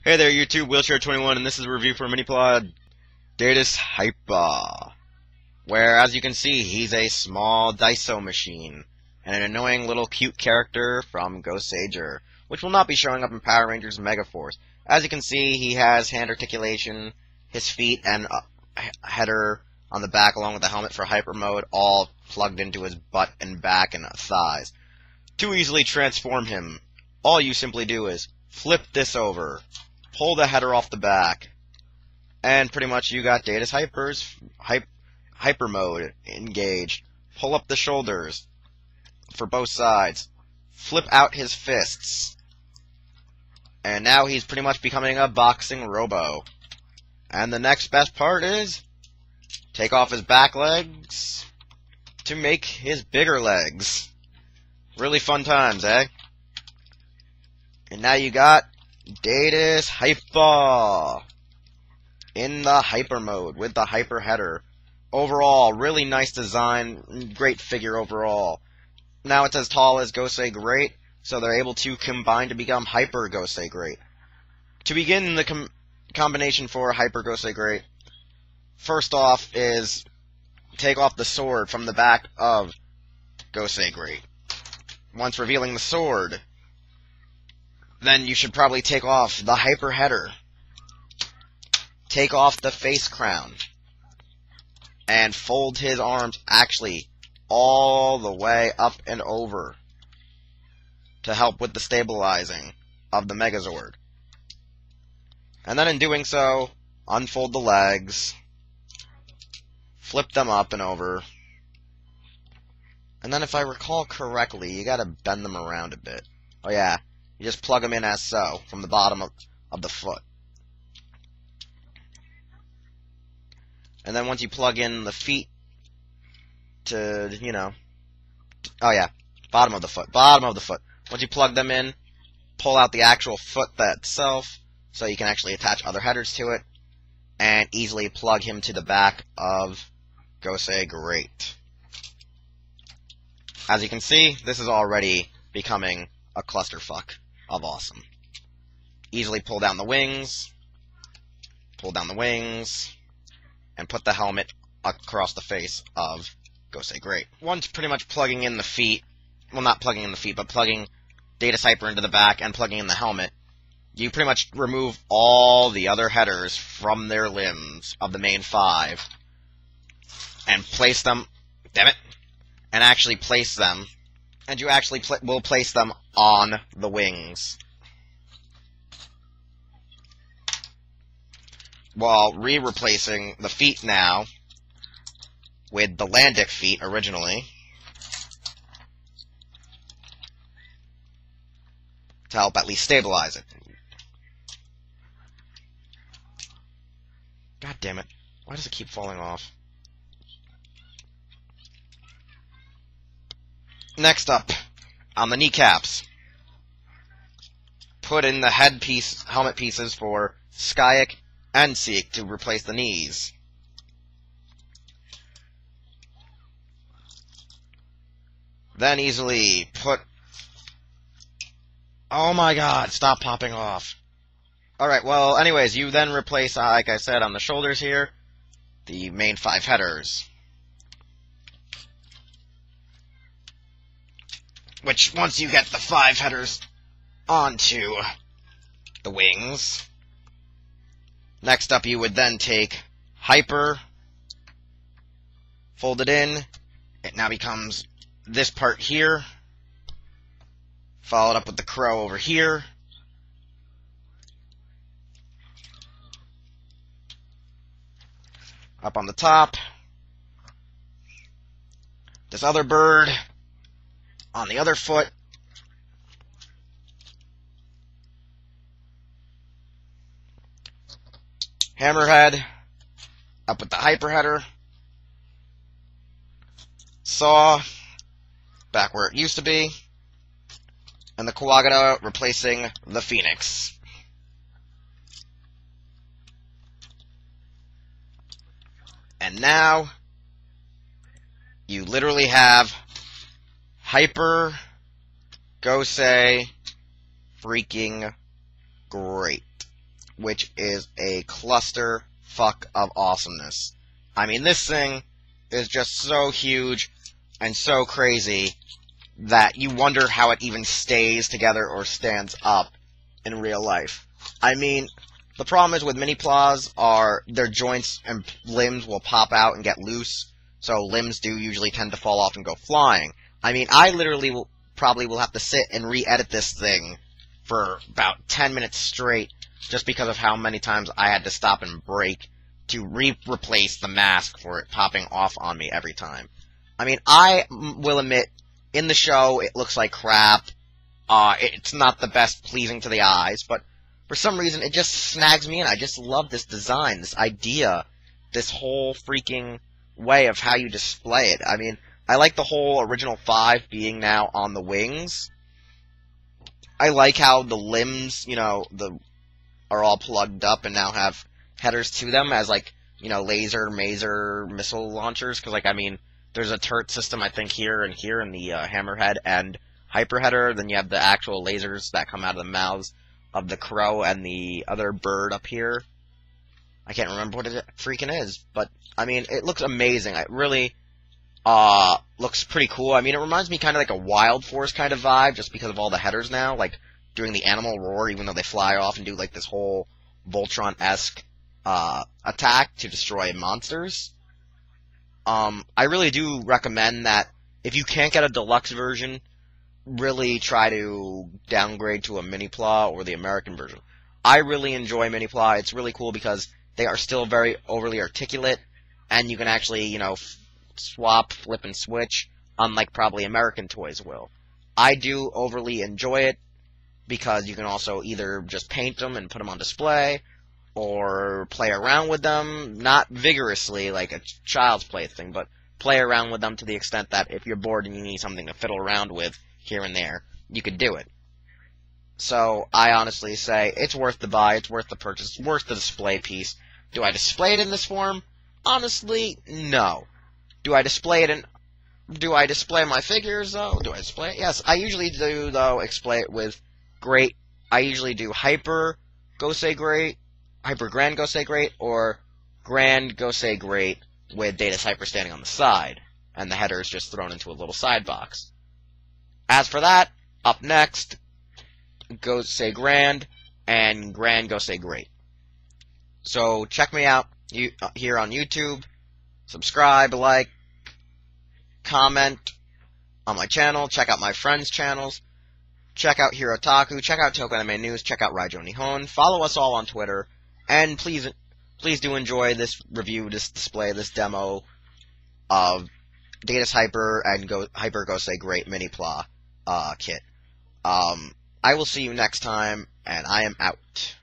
Hey there, YouTube, Wheelchair21, and this is a review for Mini-Pla Datus Hyper, where, as you can see, he's a small Daiso machine, and an annoying little cute character from Gosei Greats, which will not be showing up in Power Rangers Megaforce. As you can see, he has hand articulation, his feet, and a header on the back, along with the helmet for Hyper Mode, all plugged into his butt and back and thighs. To easily transform him, all you simply do is flip this over, pull the header off the back, and pretty much you got Datus Hyper Mode engaged. Pull up the shoulders for both sides, flip out his fists, and now he's pretty much becoming a boxing robo. And the next best part is take off his back legs to make his bigger legs. Really fun times, eh? And now you got Datus Hyper in the Hyper Mode with the Hyper Header. Overall, really nice design, great figure overall. Now it's as tall as Gosei Greats, so they're able to combine to become Hyper Gosei Greats. To begin the combination for Hyper Gosei Greats, first off is take off the sword from the back of Gosei Greats. Once revealing the sword, then you should probably take off the Hyper Header, take off the face crown, and fold his arms actually all the way up and over to help with the stabilizing of the Megazord. And then in doing so, unfold the legs, flip them up and over, and then if I recall correctly, you gotta bend them around a bit. Oh yeah. You just plug them in as so, from the bottom of the foot. And then once you plug in the feet to, oh yeah, bottom of the foot. Once you plug them in, pull out the actual foot itself, so you can actually attach other headers to it, and easily plug him to the back of Gosei Greats. As you can see, this is already becoming a clusterfuck of awesome. Easily pull down the wings, and put the helmet across the face of Gosei Greats. Once pretty much plugging in the feet, well, not plugging in the feet, but plugging Datus Hyper into the back and plugging in the helmet, you pretty much remove all the other headers from their limbs of the main five and place them, and actually place them, and you actually will place them on the wings, while replacing the feet now with the Landic feet originally, to help at least stabilize it. God damn it. Why does it keep falling off? Next up, on the kneecaps, put in the helmet pieces for Skyac and Seek to replace the knees. Then easily put... Oh my god, stop popping off. Alright, well, anyways, you then replace, like I said, on the shoulders here, the main five headers. Which, once you get the five headers onto the wings, next up you would then take Hyper, fold it in, it now becomes this part here, followed up with the crow over here, up on the top, this other bird on the other foot, Hammerhead up with the Hyper Header, Saw back where it used to be, and the Kuwagata replacing the Phoenix. And now you literally have Hyper Gosei freaking Greats. which is a cluster fuck of awesomeness. I mean, this thing is just so huge and so crazy that you wonder how it even stays together or stands up in real life. I mean, the problem is with Mini-Plas are their joints and limbs will pop out and get loose, so limbs do usually tend to fall off and go flying. I mean, I literally probably will have to sit and re-edit this thing for about 10 minutes straight just because of how many times I had to stop and break to replace the mask for it popping off on me every time. I mean, I will admit, in the show, it looks like crap. It's not the best pleasing to the eyes, but for some reason, it just snags me in. I just love this design, this idea, this whole freaking way of how you display it. I mean, I like the whole original 5 being now on the wings. I like how the limbs, are all plugged up and now have headers to them as, laser, maser, missile launchers. Because, I mean, there's a turret system, I think, here in the hammerhead and hyper header. Then you have the actual lasers that come out of the mouths of the crow and the other bird up here. I can't remember what it freaking is, but, I mean, it looks amazing. It really looks pretty cool. I mean, it reminds me kind of like a Wild Force kind of vibe, just because of all the headers now, like doing the animal roar, even though they fly off and do, this whole Voltron-esque attack to destroy monsters. I really do recommend that if you can't get a deluxe version, really try to downgrade to a Mini-Pla or the American version. I really enjoy Mini-Pla. It's really cool because they are still very overly articulate, and you can actually, swap, flip, and switch, unlike probably American toys will. I do overly enjoy it because you can also either just paint them and put them on display, or play around with them, not vigorously like a child's play thing, but play around with them to the extent that if you're bored and you need something to fiddle around with here and there, you could do it. So, I honestly say, it's worth the buy, it's worth the purchase, it's worth the display piece. Do I display it in this form? Honestly, no. Do I display my figures, though? Do I display it? Yes, I usually do, though, display it with Great. I usually do Hyper Gosei Great, Hyper Grand Gosei Great, or Grand Gosei Great with Data's Hyper standing on the side, and the header is just thrown into a little side box. As for that, up next, Gosei Grand and Grand Gosei Great. So, check me out here on YouTube. Subscribe, like, comment on my channel. Check out my friends' channels. Check out Hirotaku. Check out Toko Anime News. Check out Raijo Nihon. Follow us all on Twitter. And please do enjoy this review, this display, this demo of Data's Hyper and Hyper Gosei Great Mini-Pla kit. I will see you next time, and I am out.